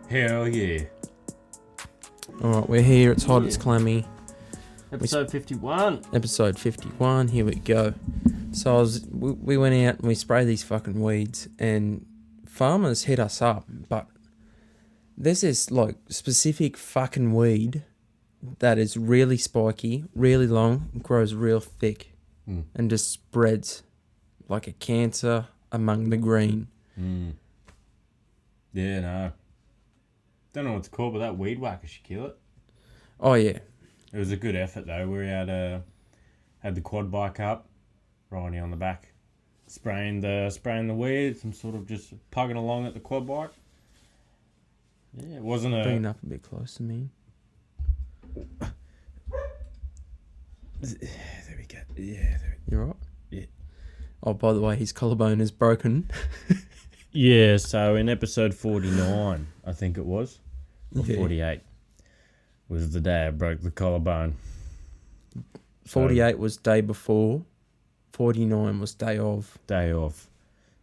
Hell yeah. Alright, we're here. It's hot, it's clammy. Episode 51. Episode 51, here we go. So we went out and we sprayed these fucking weeds, and farmers hit us up, but there's this like specific fucking weed that is really spiky, really long, and grows real thick, and just spreads like a cancer among the green. Yeah, no. Don't know what it's called, but that weed whacker should kill it. Oh yeah. It was a good effort though. We had the quad bike up, riding on the back, spraying the weeds. I'm sort of just pugging along at the quad bike. Yeah, it wasn't a. Bring it up a bit close to me. There we go. Yeah. You alright? Yeah. Oh, by the way, his collarbone is broken. Yeah. So in episode 49, I think it was, or 48, was the day I broke the collarbone. 48 was day before. 49 was day of. Day off.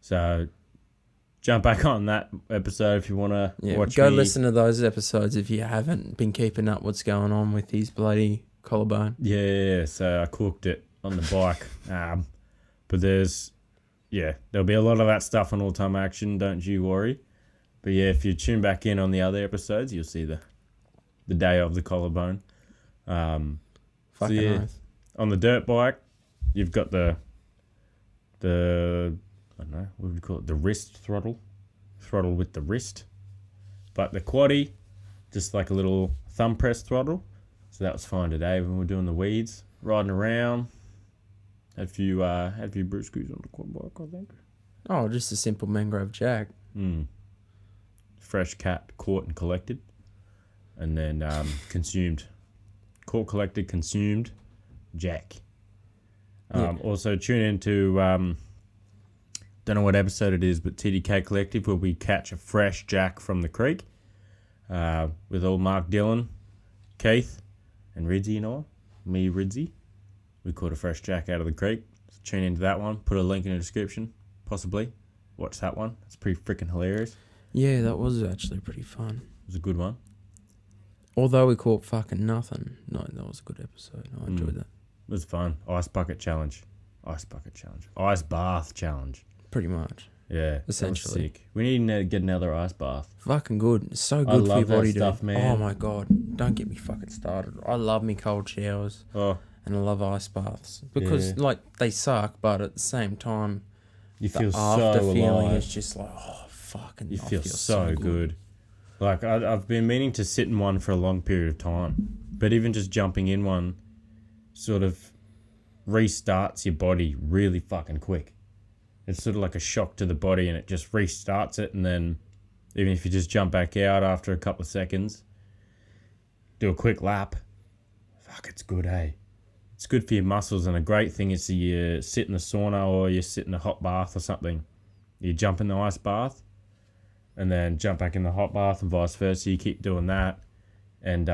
So jump back on that episode if you want to watch go me. listen to those episodes if you haven't been keeping up what's going on with his bloody collarbone. Yeah, so I cooked it on the bike. But there'll be a lot of that stuff on All Time Action, don't you worry. But yeah, if you tune back in on the other episodes, you'll see the day of the collarbone. Fucking oath. On the dirt bike, you've got the I don't know, what do we call it? The wrist throttle with the wrist. But the quaddie, just like a little thumb press throttle. So that was fine today when we were doing the weeds, riding around. Had a few brewskis on the quad bike, I think. Oh, just a simple mangrove jack. Fresh cat caught and collected, and then consumed. Caught, collected, consumed, jack. Also tune into don't know what episode it is, but TDK Collective, where we catch a fresh jack from the creek with old Mark Dillon, Keith, and Ridzy and all. Me, Ridzy. We caught a fresh jack out of the creek. So tune into that one. Put a link in the description, possibly. Watch that one. It's pretty freaking hilarious. Yeah, that was actually pretty fun. It was a good one. Although we caught fucking nothing. No, that was a good episode. I enjoyed that. It was fun. Ice bath challenge. Ice bath challenge. Pretty much. Yeah, Essentially. Sick. We need to get another ice bath. Fucking good. It's so I good for love your body, that stuff, dude. man. Oh my god. Don't get me fucking started. I love me cold showers. Oh, And I love ice baths. Because, like, they suck, but at the same time, you the feel so after feeling alive. is just like, oh, fucking. You I feel so good. Like, I've been meaning to sit in one for a long period of time. But even just jumping in one sort of restarts your body really fucking quick. It's sort of like a shock to the body, and it just restarts it. And then even if you just jump back out after a couple of seconds, do a quick lap, fuck, it's good, hey? It's good for your muscles, and a great thing is you sit in the sauna or you sit in a hot bath or something. You jump in the ice bath and then jump back in the hot bath and vice versa. You keep doing that. And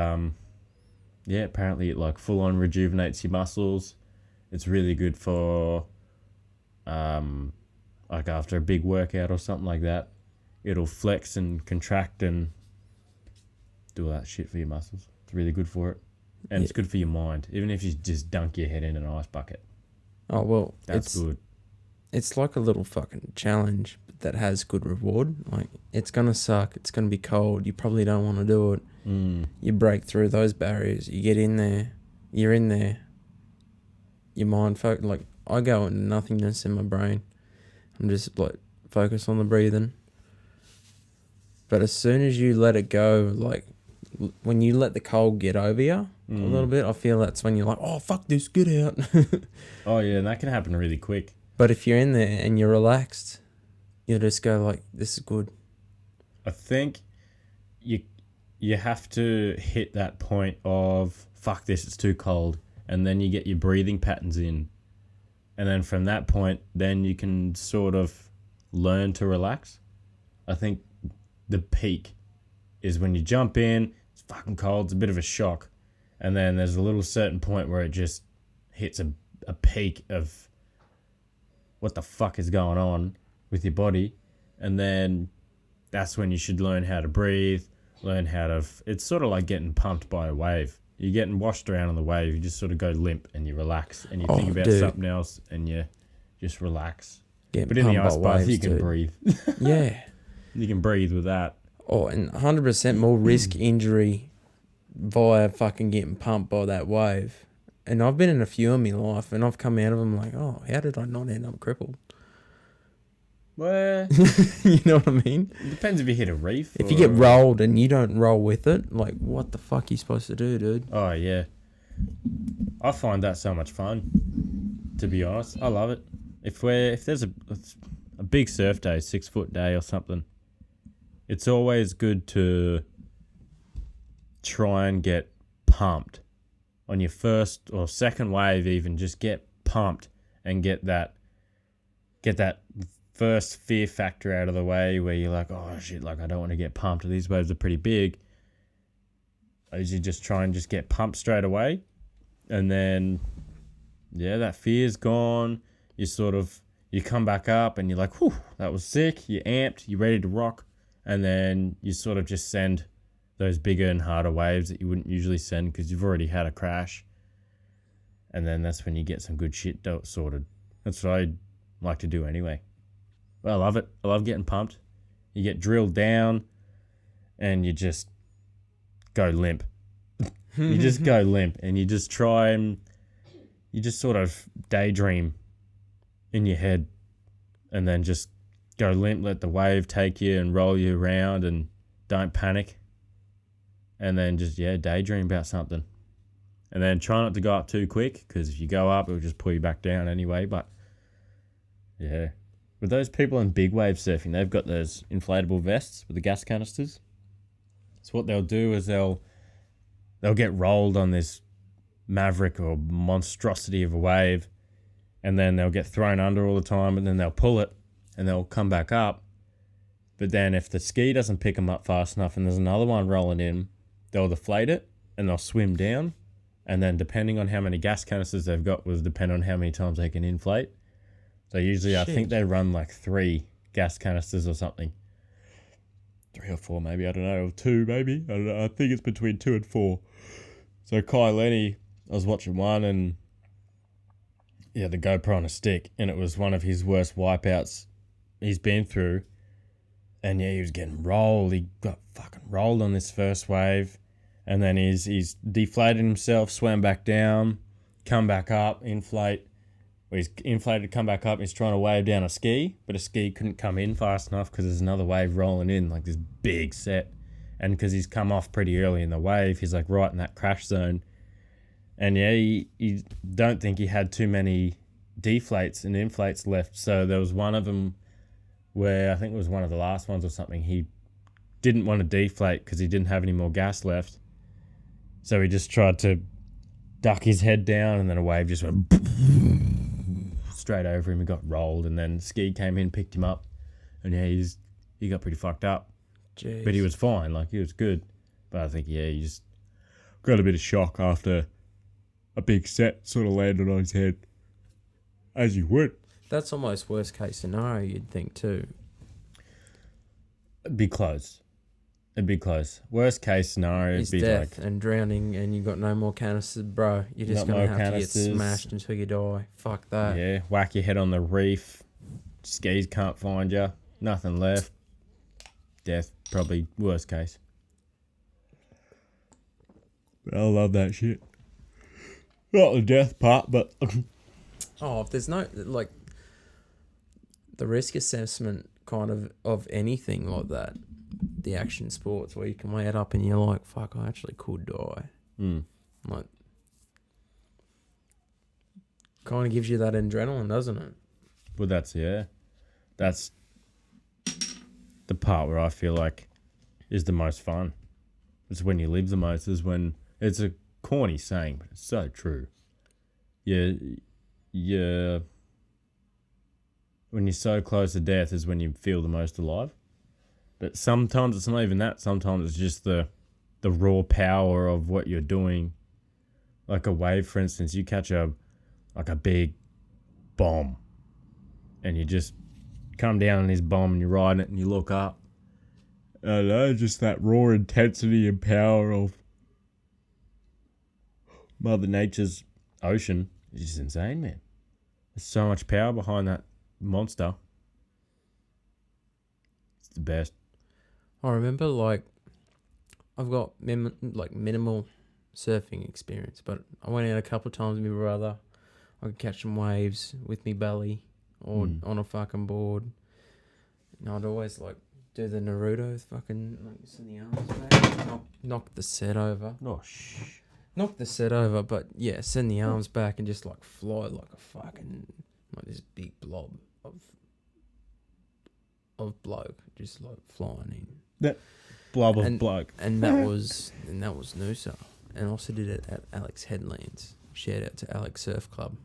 apparently it like full on rejuvenates your muscles. It's really good for like after a big workout or something like that. It'll flex and contract and do all that shit for your muscles. It's really good for it. And it's good for your mind, even if you just dunk your head in an ice bucket. Oh, well, That's good. It's like a little fucking challenge that has good reward. Like, it's going to suck. It's going to be cold. You probably don't want to do it. You break through those barriers. You get in there. You're in there. Your mind, like, I go into nothingness in my brain. I'm just, like, focused on the breathing. But as soon as you let it go, like, when you let the cold get over you a little bit, I feel that's when you're like, oh, fuck this, get out. Oh, yeah, and that can happen really quick. But if you're in there and you're relaxed, you'll just go like, this is good. I think you have to hit that point of, fuck this, it's too cold. And then you get your breathing patterns in. And then from that point, then you can sort of learn to relax. I think the peak is when you jump in, it's fucking cold, it's a bit of a shock. And then there's a little certain point where it just hits a peak of what the fuck is going on with your body. And then that's when you should learn how to breathe, learn how to. It's sort of like getting pumped by a wave. You're getting washed around on the wave. You just sort of go limp and you relax and you think about something else and you just relax. But in the ice bath, you can breathe. Yeah. You can breathe with that. Oh, and 100% more risk injury via fucking getting pumped by that wave. And I've been in a few in my life, and I've come out of them like, oh, how did I not end up crippled? Well, you know what I mean? It depends if you hit a reef. If you get rolled and you don't roll with it, like, what the fuck are you supposed to do, dude? Oh, yeah. I find that so much fun, to be honest. I love it. If there's a big surf day, 6 foot day or something, it's always good to try and get pumped on your first or second wave. Even just get pumped and get that first fear factor out of the way, where you're like, oh shit, like I don't want to get pumped. These waves are pretty big. As you just try and just get pumped straight away, and then that fear's gone. You come back up and you're like, whew, that was sick. You're amped. You're ready to rock. And then you sort of just send those bigger and harder waves that you wouldn't usually send because you've already had a crash. And then that's when you get some good shit sorted. That's what I like to do anyway. But I love it. I love getting pumped. You get drilled down and you just go limp. You just go limp and you just try and you just sort of daydream in your head and then just go limp, let the wave take you and roll you around and don't panic. And then just, daydream about something. And then try not to go up too quick because if you go up, it'll just pull you back down anyway. But, yeah. With those people in big wave surfing, they've got those inflatable vests with the gas canisters. So what they'll do is they'll get rolled on this maverick or monstrosity of a wave, and then they'll get thrown under all the time, and then they'll pull it, and they'll come back up. But then if the ski doesn't pick them up fast enough and there's another one rolling in, they'll deflate it, and they'll swim down, and then depending on how many gas canisters they've got will depend on how many times they can inflate. So usually I think they run like 3 gas canisters or something. 3 or 4 maybe, I don't know, or 2 maybe. I don't know. I think it's between 2 and 4. So Kai Lenny, I was watching one and the GoPro on a stick, and it was one of his worst wipeouts he's been through. And he was getting rolled. He got fucking rolled on this first wave. And then he's deflated himself, swam back down, come back up, inflate. He's inflated, come back up, he's trying to wave down a ski, but a ski couldn't come in fast enough because there's another wave rolling in, like this big set. And because he's come off pretty early in the wave, he's like right in that crash zone. And he don't think he had too many deflates and inflates left. So there was one of them where I think it was one of the last ones or something. He didn't want to deflate because he didn't have any more gas left. So he just tried to duck his head down, and then a wave just went straight over him. He got rolled, and then ski came in, picked him up, and he got pretty fucked up. Jeez. But he was fine, like he was good. But I think he just got a bit of shock after a big set sort of landed on his head, as you would. That's almost worst case scenario, you'd think too. It'd be close. Worst case scenario is would be death like and drowning, and you got no more canisters, bro. You're just gonna have to get smashed until you die. Fuck that. Yeah, whack your head on the reef. Skis can't find you. Nothing left. Death, probably worst case. But I love that shit. Not the death part, but if there's no like the risk assessment kind of anything like that, the action sports where you can weigh it up and you're like, fuck, I actually could die. Like, kind of gives you that adrenaline, doesn't it? Well, that's the part where I feel like is the most fun. It's when you live the most. Is when it's a corny saying, but it's so true. Yeah. When you're so close to death is when you feel the most alive. But sometimes it's not even that. Sometimes it's just the raw power of what you're doing. Like a wave, for instance, you catch a big bomb, and you just come down on this bomb and you're riding it and you look up, I don't know, just that raw intensity and power of Mother Nature's ocean is just insane, man. There's so much power behind that monster. It's the best. I remember, like, I've got minimal surfing experience, but I went out a couple of times with my brother. I could catch some waves with me belly or on a fucking board. And I'd always, like, do the Naruto fucking, like, send the arms back, knock the set over. Oh, shh. Knock the set over, but yeah, send the arms back and just, like, fly like a fucking, like, this big blob of bloke just, like, flying in. That blob of bloke. And that was Noosa. And also did it at Alex Headlands. Shout out to Alex Surf Club.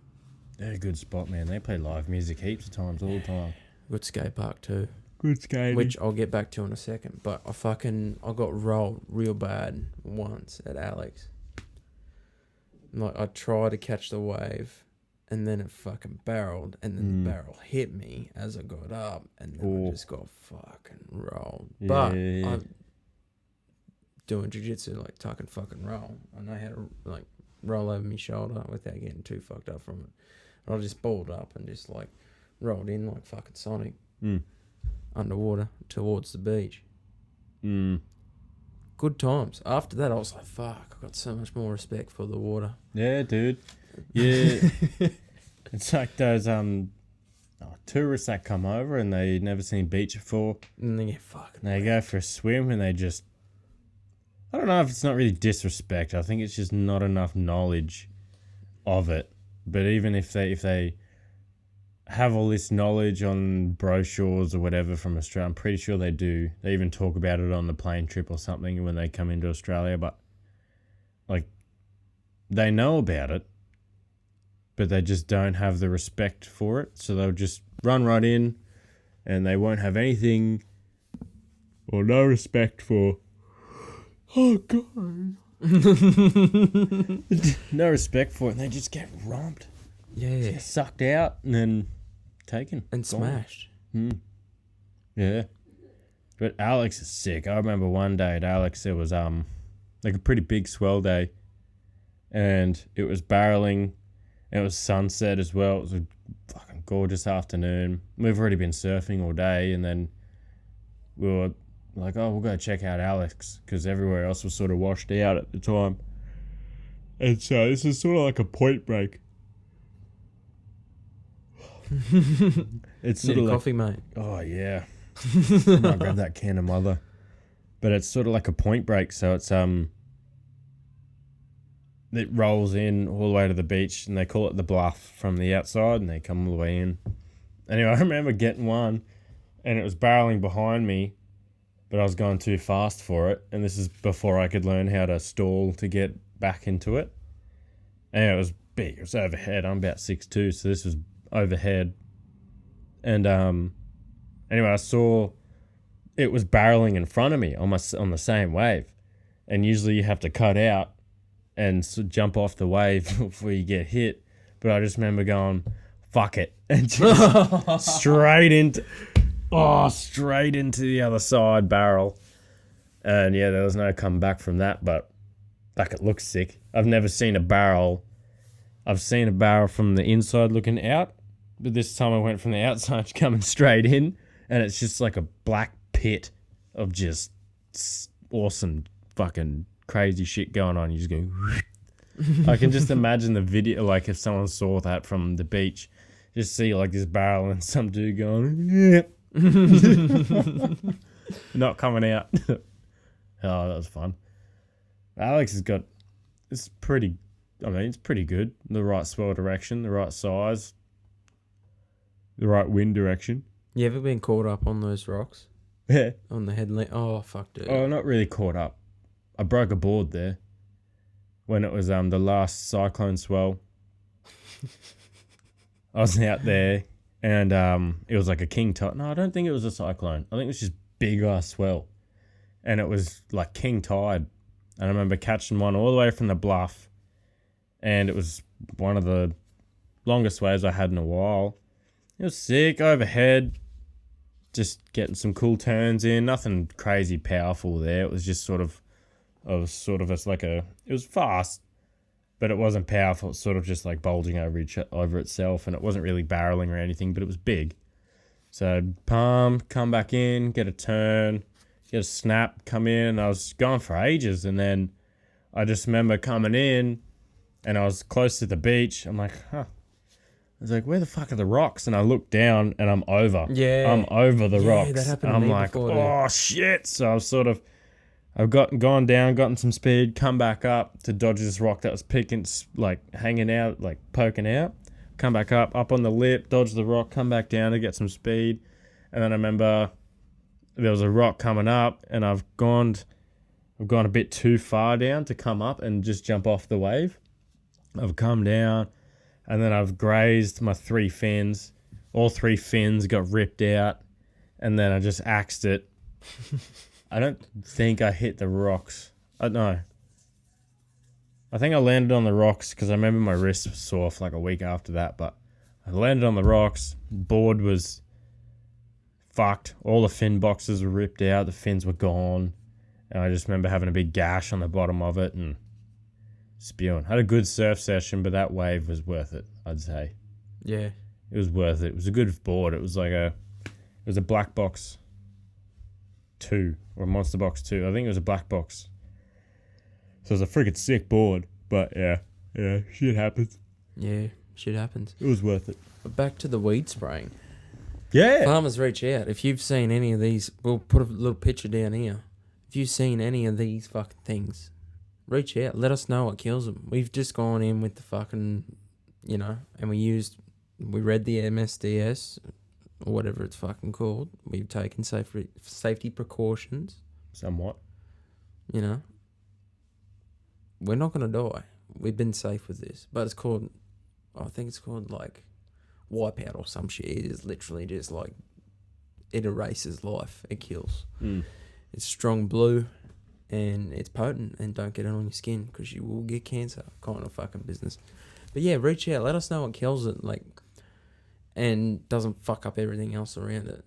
They're a good spot, man. They play live music heaps of times, all the time. Good skate park too. Good skating. Which I'll get back to in a second. But I got rolled real bad once at Alex. Like, I tried to catch the wave, and then it fucking barreled, and then the barrel hit me as I got up, and then I just got fucking rolled. Yeah. But I'm doing jiu-jitsu, like, tuck and fucking roll. I know how to, like, roll over my shoulder without getting too fucked up from it. And I just balled up and just, like, rolled in like fucking Sonic underwater towards the beach. Good times. After that, I was like, fuck, I got so much more respect for the water. Yeah, dude. Yeah. It's like those tourists that come over and they never seen beach before. And they get fucking They go for a swim and they just... I don't know if it's not really disrespect. I think it's just not enough knowledge of it. But even if they have all this knowledge on brochures or whatever from Australia, I'm pretty sure they do. They even talk about it on the plane trip or something when they come into Australia. But, like, they know about it, but they just don't have the respect for it. So they'll just run right in and they won't have anything or no respect for... Oh, God. No respect for it, and they just get romped. Yeah. Get sucked out and then taken. And smashed. Yeah. But Alex is sick. I remember one day at Alex, there was like a pretty big swell day, and it was barreling, and it was sunset as well. It was a fucking gorgeous afternoon. We've already been surfing all day, and then we were like, oh, we'll go check out Alex, because everywhere else was sort of washed out at the time. And so this is sort of like a point break. It's sort Need of a like, coffee, mate. oh yeah, I might grab that can of mother. But it's sort of like a point break, so it's it rolls in all the way to the beach, and they call it the bluff from the outside, and they come all the way in. Anyway, I remember getting one, and it was barreling behind me, but I was going too fast for it, and this is before I could learn how to stall to get back into it. And it was big. It was overhead. I'm about 6'2", so this was overhead. And anyway, I saw it was barreling in front of me on the same wave, and usually you have to cut out and jump off the wave before you get hit. But I just remember going, "Fuck it," and just straight into the other side barrel. And yeah, there was no coming back from that. But like, it looks sick. I've never seen a barrel. I've seen a barrel from the inside looking out, but this time I went from the outside coming straight in, and it's just like a black pit of just awesome fucking crazy shit going on. You just go... I can just imagine the video, like if someone saw that from the beach, just see like this barrel and some dude going... not coming out. Oh, that was fun. Alex has got... It's pretty good. The right swell direction, the right size, the right wind direction. You ever been caught up on those rocks? Yeah. On the headland? Oh, fuck, dude. Oh, not really caught up. I broke a board there when it was the last cyclone swell. I was out there, and it was like a king tide. No, I don't think it was a cyclone. I think it was just big ass swell, and it was like king tide. And I remember catching one all the way from the bluff, and it was one of the longest waves I had in a while. It was sick, overhead, just getting some cool turns in. Nothing crazy powerful there. It was just sort of it was fast, but it wasn't powerful. It's sort of just like bulging over itself, and it wasn't really barreling or anything, but it was big. So come back in, get a turn, get a snap, come in, and I was going for ages, and then I just remember coming in, and I was close to the beach. I'm like, I was like, where the fuck are the rocks? And I looked down, and I'm over. Yeah. I'm over the rocks. That happened to I'm me like, before, oh shit. So I was I've gone down, gotten some speed, come back up to dodge this rock that was hanging out, like poking out. Come back up on the lip, dodge the rock, come back down to get some speed. And then I remember there was a rock coming up, and I've gone a bit too far down to come up and just jump off the wave. I've come down, and then I've grazed my 3 fins. All 3 fins got ripped out, and then I just axed it. I don't think I hit the rocks. No. I think I landed on the rocks because I remember my wrist was sore for like a week after that, but I landed on the rocks. Board was fucked. All the fin boxes were ripped out. The fins were gone. And I just remember having a big gash on the bottom of it and spewing. Had a good surf session, but that wave was worth it, I'd say. Yeah. It was worth it. It was a good board. It was a Black Box 2 or a Monster Box 2. I think it was a Black Box. So it was a freaking sick board. But yeah, shit happens. Yeah, shit happens. It was worth it. But back to the weed spraying. Yeah. Farmers, reach out. If you've seen any of these, we'll put a little picture down here. If you've seen any of these fucking things, reach out. Let us know what kills them. We've just gone in with the fucking, and we read the MSDS or whatever it's fucking called. We've taken safety precautions. Somewhat. We're not going to die. We've been safe with this. But I think it's called like Wipeout or some shit. It is literally just like, it erases life. It kills. It's strong blue and it's potent, and don't get it on your skin because you will get cancer kind of fucking business. But yeah, reach out. Let us know what kills it, and doesn't fuck up everything else around it.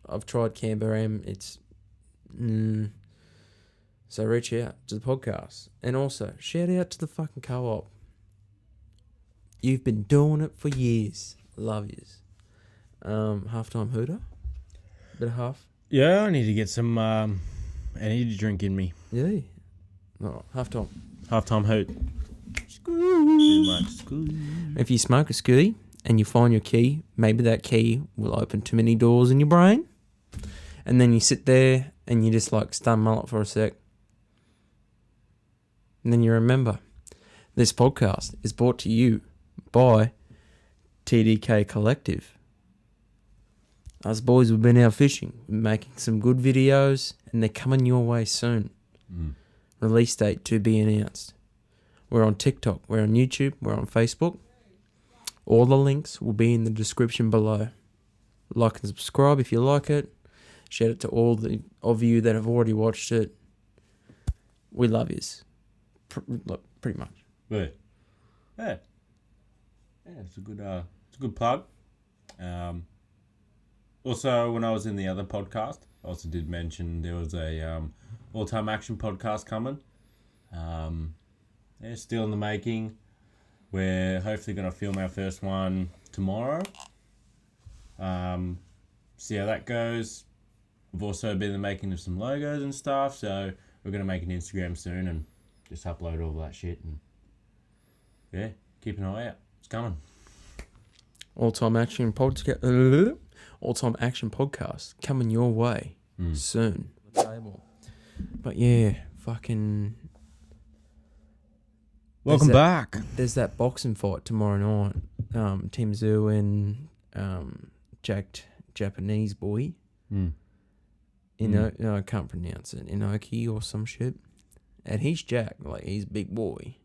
I've tried Canberram. It's... So reach out to the podcast. And also, shout out to the fucking co-op. You've been doing it for years. Love yous. Halftime hooter? Bit of half? Yeah, I need to get some energy drink in me. Yeah. No, halftime. Halftime hoot. Too much school. If you smoke a scooty and you find your key, maybe that key will open too many doors in your brain. And then you sit there and you just stun mullet for a sec. And then you remember, this podcast is brought to you by TDK Collective. Us boys have been out fishing, making some good videos, and they're coming your way soon. Release date to be announced. We're on TikTok, we're on YouTube, we're on Facebook. All the links will be in the description below. Like and subscribe if you like it. Share it to all of you that have already watched it. We love yous. Pretty much. Yeah. It's a good plug. Also, when I was in the other podcast, I also did mention there was a all-time action podcast coming. Still in the making. We're hopefully going to film our first one tomorrow. See how that goes. We've also been in the making of some logos and stuff, so we're going to make an Instagram soon and just upload all that shit. And keep an eye out. It's coming. All-time action podcast coming your way soon. But yeah, fucking... Welcome back. There's that boxing fight tomorrow night. Tim Zhu and jacked Japanese boy. I can't pronounce it. Inoki or some shit. And he's jacked. He's a big boy.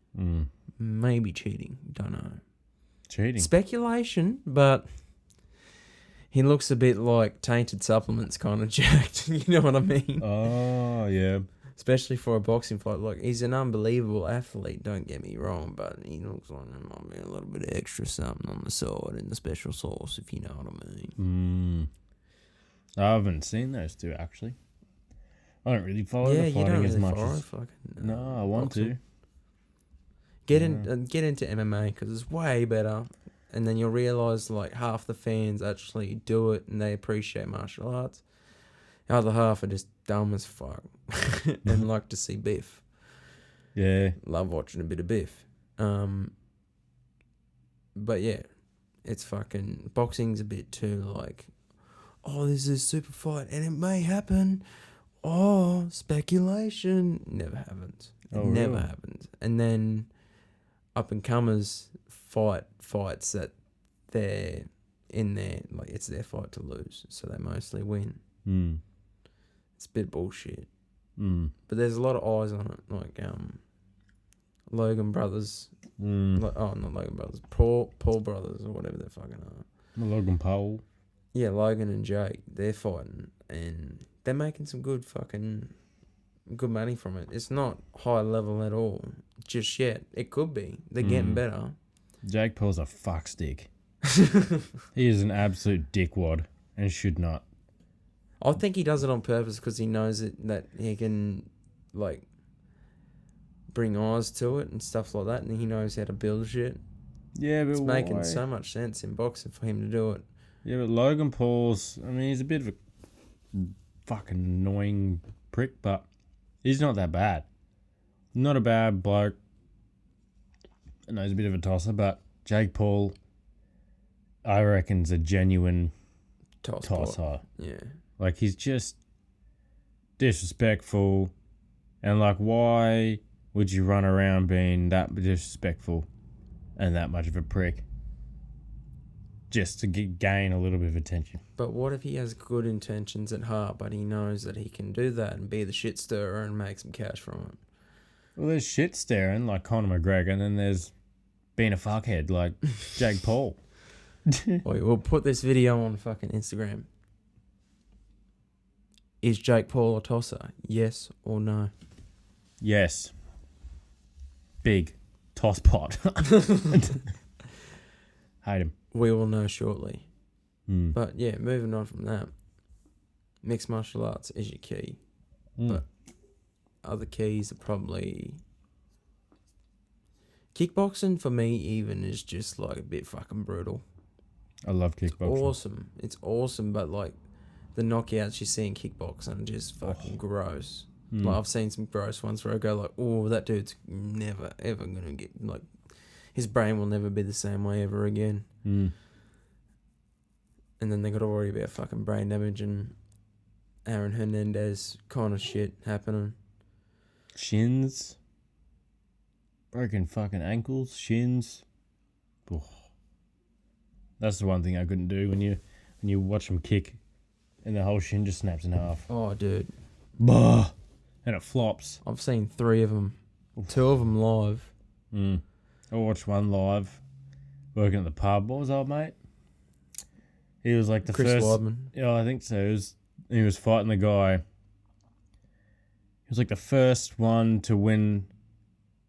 Maybe cheating. Don't know. Cheating? Speculation, but he looks a bit like Tainted Supplements kind of jacked. You know what I mean? Oh, yeah. Especially for a boxing fight. He's an unbelievable athlete, don't get me wrong, but he looks like there might be a little bit of extra something on the side in the special sauce, if you know what I mean. I haven't seen those two actually. I don't really follow Yeah, the you don't fighting as really much follow as. fucking. No, I want boxing. to. Get Yeah. get into MMA because it's way better, and then you'll realize like half the fans actually do it and they appreciate martial arts. The other half are just dumb as fuck and like to see beef. Yeah. Love watching a bit of beef. But yeah, it's fucking boxing's a bit too like, oh, this is a super fight and it may happen. Oh, speculation never happens. It Oh, never really? happens. And then up and comers fights that they're in there like it's their fight to lose, so they mostly win. Hmm. It's a bit bullshit. Hmm. But there's a lot of eyes on it, like Logan Brothers, Hmm. not Logan Brothers, Paul Brothers or whatever they fucking are. Logan Paul. Yeah, Logan and Jake, they're fighting and they're making some good money from it. It's not high level at all just yet. It could be. They're getting better. Jake Paul's a fuckstick. He is an absolute dickwad and should not. I think he does it on purpose because he knows that he can, like, bring eyes to it and stuff like that, and he knows how to build shit. Yeah, but It's making why? so much sense in boxing for him to do it. Yeah, but Logan Paul's. I mean, he's a bit of a fucking annoying prick, but he's not that bad. Not a bad bloke. I know he's a bit of a tosser, but Jake Paul, I reckon's a genuine tosser. Yeah. Like, he's just disrespectful. And, like, why would you run around being that disrespectful and that much of a prick just to gain a little bit of attention? But what if he has good intentions at heart, but he knows that he can do that and be the shit stirrer and make some cash from it? Well, there's shit staring like Conor McGregor, and then there's being a fuckhead like Jake Paul. We'll put this video on fucking Instagram. Is Jake Paul a tosser? Yes or no? Yes. Big toss pot. Hate him. We will know shortly. Mm. But yeah, moving on from that. Mixed martial arts is your key. But other keys are probably... Kickboxing for me even is just like a bit fucking brutal. I love kickboxing. Awesome. It's awesome, but like the knockouts you see in kickboxing are just fucking gross. Like I've seen some gross ones where I go like, oh, that dude's never ever gonna get like, his brain will never be the same way ever again. Mm. And then they got to worry about fucking brain damage and Aaron Hernandez kind of shit happening. Shins. Broken fucking ankles. Shins. Oh. That's the one thing I couldn't do when you watch them kick and the whole shin just snaps in half. Oh, dude. Bah! And it flops. I've seen 3 of them. 2 of them live. I watched one live working at the pub. What was old mate? He was like the Chris first. Weidman. Yeah, I think so. He was fighting the guy. He was like the first one to win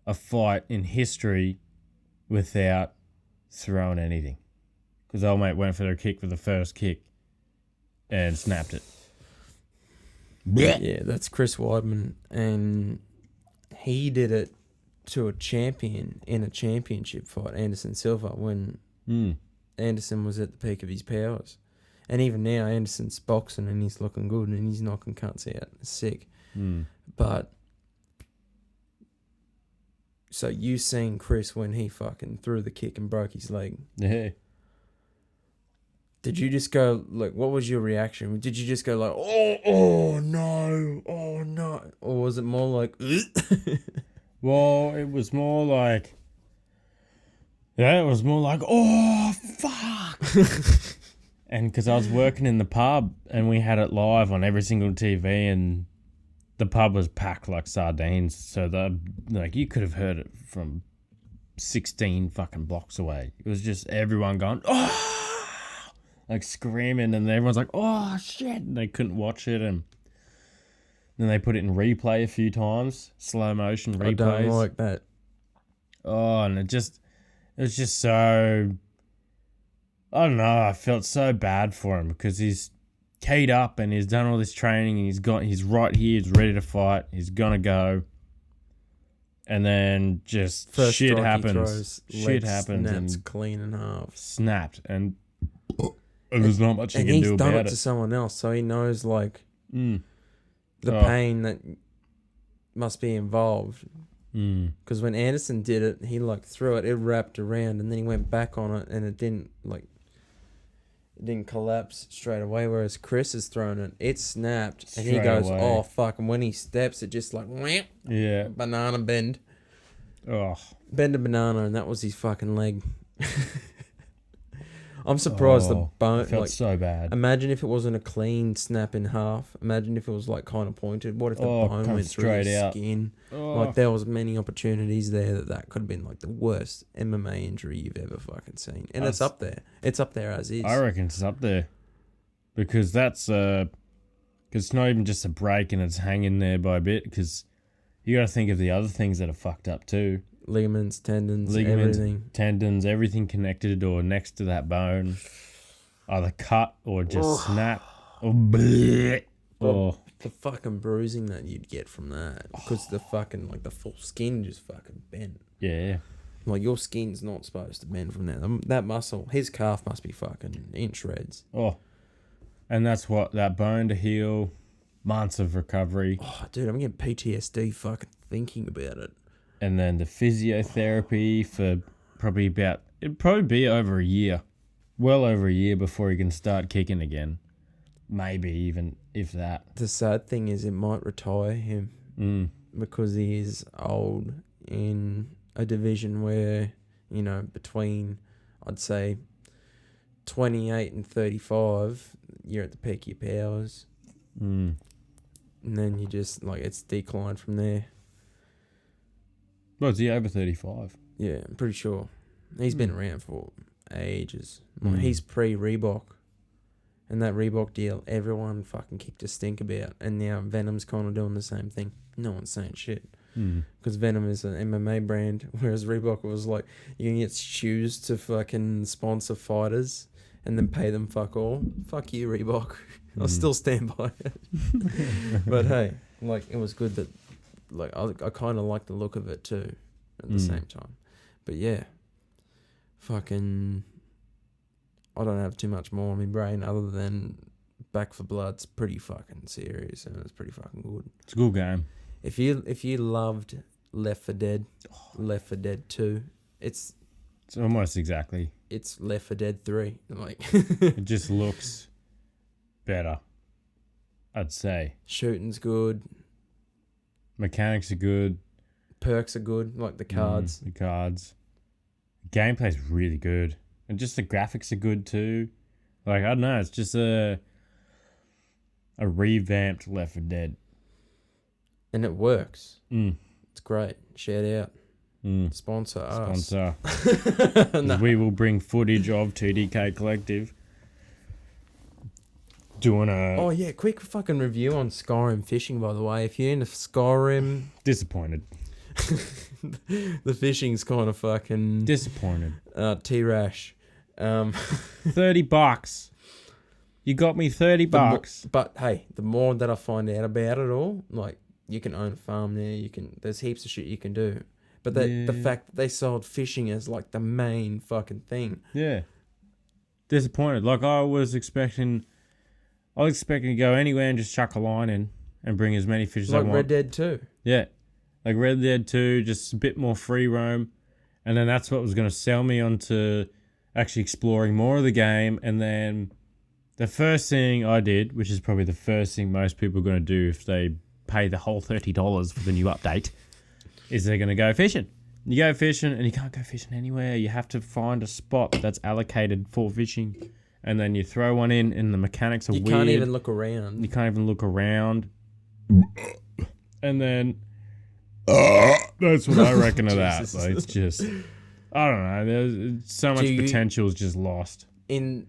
a fight in history without throwing anything. Because old mate went for the kick for the first kick and snapped it. Yeah, that's Chris Weidman. And he did it to a champion in a championship fight, Anderson Silva, when Anderson was at the peak of his powers. And even now, Anderson's boxing and he's looking good and he's knocking cunts out. It's sick. But, so you seen Chris when he fucking threw the kick and broke his leg. Yeah. Did you just go, like, what was your reaction? Did you just go like, oh no, or was it more like, Well, it was more like... Yeah, it was more like, oh, fuck. And because I was working in the pub and we had it live on every single TV and the pub was packed like sardines. So, you could have heard it from 16 fucking blocks away. It was just everyone going, oh! Like screaming, and everyone's like, oh, shit. And they couldn't watch it. And then they put it in replay a few times, slow motion replays. I don't like that. Oh, and it was just so, I don't know, I felt so bad for him because he's keyed up and he's done all this training and he's right here, he's ready to fight, he's gonna go. And then just First shit strike he happens. throws, Shit leg happens snaps and clean in half. snapped and there's not much you can do And he's done about it to someone else, so he knows like Mm. the Oh. pain that must be involved. Mm. Because when Anderson did it, he like threw it, it wrapped around, and then he went back on it, and it didn't collapse straight away. Whereas Chris has thrown it, it snapped, and he Straight goes, away. "Oh fuck!" And when he steps, it just like wham, Yeah. banana bend, Oh. bend a banana, and that was his fucking leg. I'm surprised the bone. I felt Like, so bad. imagine if it wasn't a clean snap in half. Imagine if it was like kind of pointed. What if the bone come went through straight his out. skin? Oh. Like there was many opportunities there that could have been like the worst MMA injury you've ever fucking seen, and it's up there. It's up there as is. I reckon it's up there because that's cause it's not even just a break and it's hanging there by a bit. Because you got to think of the other things that are fucked up too. Ligaments, tendons, everything. Tendons, everything connected or next to that bone, either cut or just snap. Or bleh. Oh, The fucking bruising that you'd get from that, because the fucking like the full skin just fucking bent. yeah. Like your skin's not supposed to bend from that. That muscle, his calf must be fucking in shreds. Oh, and that's what that bone to heal, months of recovery, Oh, dude, I'm getting PTSD fucking thinking about it. and then the physiotherapy for it'd probably be over a year, well over a year before he can start kicking again. Maybe even if that. The sad thing is, it might retire him because he is old in a division where, you know, between, I'd say, 28 and 35, you're at the peak of your powers. Mm. And then you just, like, it's declined from there. Well, is he over 35? Yeah, I'm pretty sure. He's been around for ages. Like, he's pre-Reebok. And that Reebok deal, everyone fucking kicked a stink about. And now Venom's kind of doing the same thing. No one's saying shit. Because Venom is an MMA brand, whereas Reebok was like, you can get shoes to fucking sponsor fighters and then pay them fuck all. Fuck you, Reebok. I'll still stand by it. But hey, like, it was good that, like, I kind of like the look of it too at the same time. But yeah, fucking, I don't have too much more on my brain other than Back for Blood's pretty fucking serious and it's pretty fucking good. It's a good game. If you loved Left 4 Dead, Left 4 Dead 2, it's almost exactly. It's Left 4 Dead 3. Like It just looks better, I'd say. Shooting's good, Mechanics are good. perks are good, like the cards. The cards. Gameplay's really good. And just the graphics are good too. Like, I don't know, it's just a revamped Left 4 Dead. And it works. It's great. Shout out. Sponsor us. Sponsor. No. We will bring footage of TDK Collective doing a... Oh yeah, quick fucking review on Skyrim fishing, by the way. If you're into Skyrim, Disappointed. the fishing's kind of fucking Disappointed. T-Rash. $30. You got me $30. But hey, the more that I find out about it all, like, you can own a farm there. There's heaps of shit you can do. But the fact that they sold fishing as like the main fucking thing. Yeah. Disappointed. Like, I was expecting to go anywhere and just chuck a line in and bring as many fish as I Like want. Red Dead 2. Yeah. Like Red Dead 2, just a bit more free roam. And then that's what was going to sell me onto actually exploring more of the game. And then the first thing I did, which is probably the first thing most people are going to do if they pay the whole $30 for the new update, is they're going to go fishing. You go fishing and you can't go fishing anywhere. You have to find a spot that's allocated for fishing. And then you throw one in and the mechanics are weird. You can't even look around. You can't even look around. And then... that's what I reckon of that. Like, it's just... I don't know. There's so much potential is just lost. In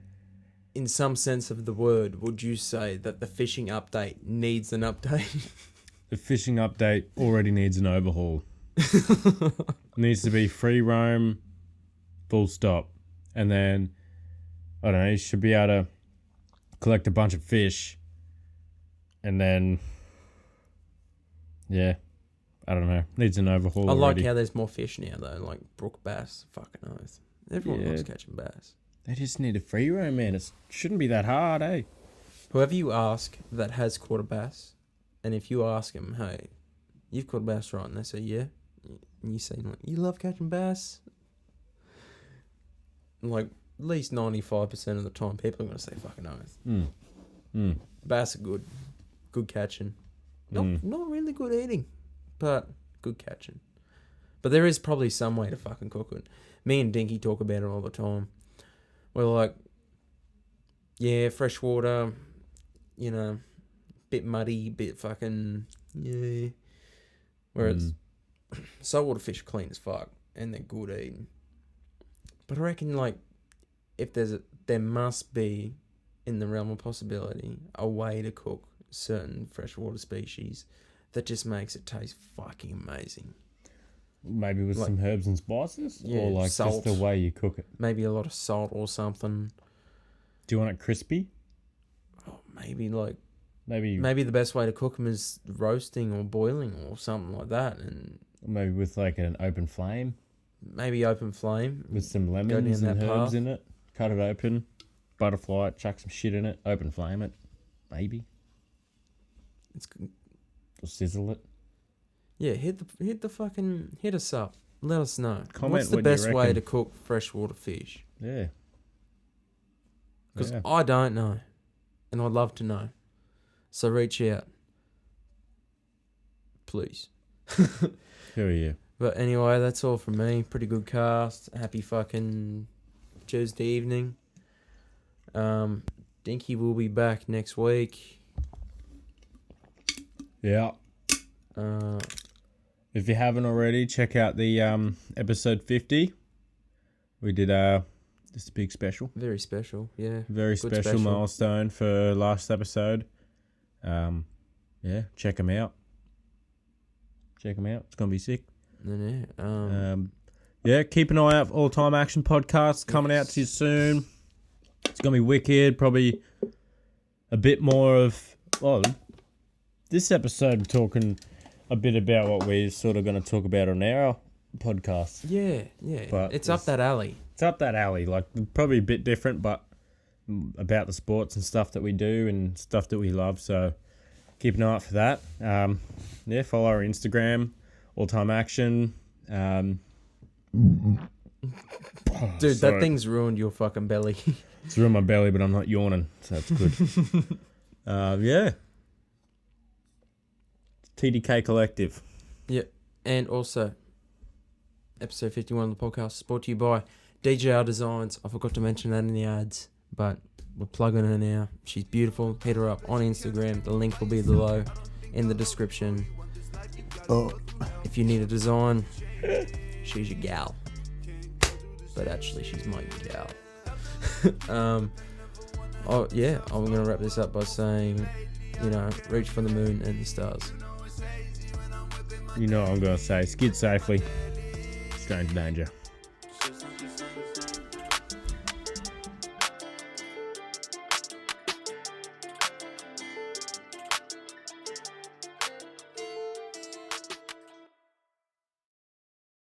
some sense of the word, would you say that the fishing update needs an update? The fishing update already needs an overhaul. It needs to be free roam, full stop. And then, I don't know, you should be able to collect a bunch of fish, and then, yeah, I don't know. Needs an overhaul. I like already. how there's more fish now though, like brook bass. Fucking oath. Everyone loves catching bass. They just need a free roam, man. It shouldn't be that hard, eh? Whoever you ask that has caught a bass, and if you ask them, hey, you've caught a bass, right? And they say, yeah. And you say, like, you love catching bass? Like, at least 95% of the time, people are going to say fucking oath. Bass are good. Good catching. Not really good eating, but good catching. But there is probably some way to fucking cook it. Me and Dinky talk about it all the time. We're like, yeah, freshwater, you know, bit muddy, bit fucking, yeah. Whereas saltwater fish are clean as fuck and they're good eating. But I reckon, like, if there must be, in the realm of possibility, a way to cook certain freshwater species that just makes it taste fucking amazing. Maybe with some herbs and spices? Yeah, or like salt. just the way you cook it? Maybe a lot of salt or something. Do you want it crispy? Oh, maybe like... Maybe the best way to cook them is roasting or boiling or something like that. And maybe with like an open flame? Maybe open flame. With some lemons and herbs path. in it. Cut it open. Butterfly it. Chuck some shit in it. Open flame it. Maybe. It's... Or sizzle it. Yeah, hit us up. Let us know. Comment what's the what you best way reckon. to cook freshwater fish? Yeah. Because I don't know. And I'd love to know. So reach out. Please. Hell yeah. But anyway, that's all from me. Pretty good cast. Happy fucking Tuesday evening. Dinky will be back next week. Yeah. If you haven't already, check out the episode 50. We did just a big special. Very special, yeah. Very special milestone for last episode. Yeah, check them out. Check them out. It's gonna be sick. Yeah, keep an eye out for All Time Action podcasts coming out to you soon. It's gonna be wicked. Probably a bit more of this episode. We're talking a bit about what we're sort of going to talk about on our podcast. Yeah. But it's up that alley. It's up that alley. Like, probably a bit different, but about the sports and stuff that we do and stuff that we love. So keep an eye out for that. Yeah, follow our Instagram, All Time Action. Dude, that thing's ruined your fucking belly. It's ruined my belly, but I'm not yawning, so that's good. Yeah. TDK Collective. Yeah, and also, episode 51 of the podcast is brought to you by DJR Designs. I forgot to mention that in the ads, but we're plugging her now. She's beautiful. Hit her up on Instagram. The link will be below in the description. If you need a design, she's your gal. But actually, she's my gal. I'm going to wrap this up by saying, reach for the moon and the stars. You know what I'm going to say. Skid safely. Strange danger.